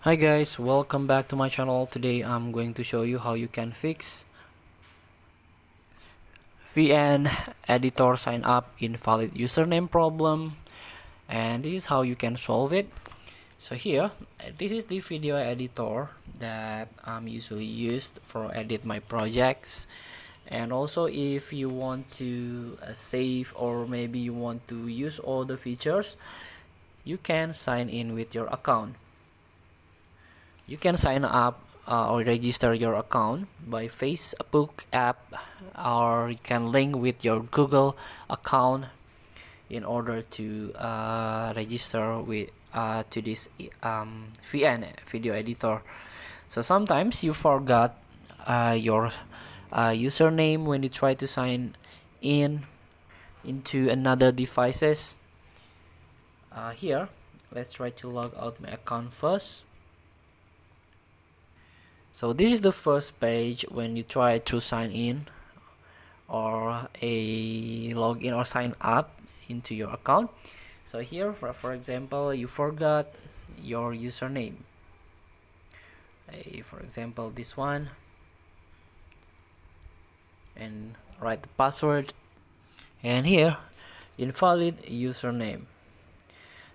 Hi guys, welcome back to my channel. Today I'm going to show you how you can fix VN editor sign up invalid username problem, and this is how you can solve it. So here, this is the video editor that I'm usually used for edit my projects. And also if you want to save, or maybe you want to use all the features, you can sign in with your account. You can sign up or register your account by Facebook app, or you can link with your Google account in order to register with to this VN video editor. So sometimes you forgot your username when you try to sign in into another devices. Here, let's try to log out my account first. So this is the first page when you try to sign in or a login or sign up into your account. So here, for example, you forgot your username. For example, this one, and write the password, and here, invalid username.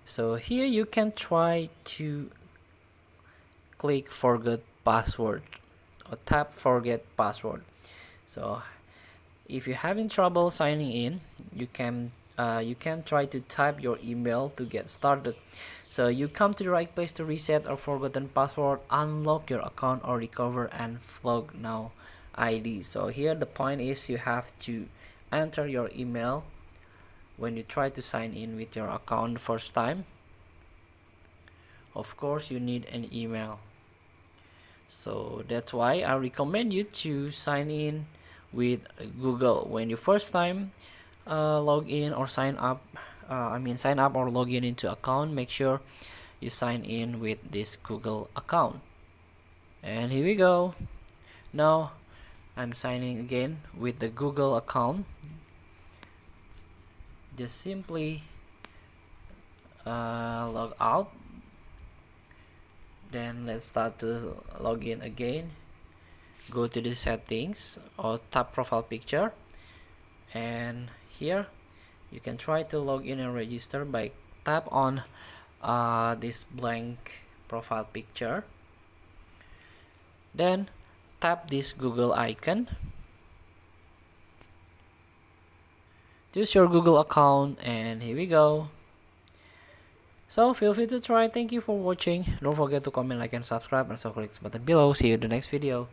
So here you can try to click forget password or tap forget password. So if you're having trouble signing in, you can try to type your email to get started. So you come to the right place to reset or forgotten password, unlock your account, or recover and log now ID. So here the point is you have to enter your email when you try to sign in with your account the first time. Of course, you need an email. So that's why I recommend you to sign in with Google when you first time log in or sign up. Sign up or log in into account. Make sure you sign in with this Google account. And here we go. Now I'm signing again with the Google account. Just simply log out. Then let's start to log in again. Go to the settings or tap profile picture, and here you can try to log in and register by tap on this blank profile picture, then tap this Google icon, choose your Google account, and here we go. So feel free to try. Thank you for watching. Don't forget to comment, like, and subscribe, and also click this button below. See you in the next video.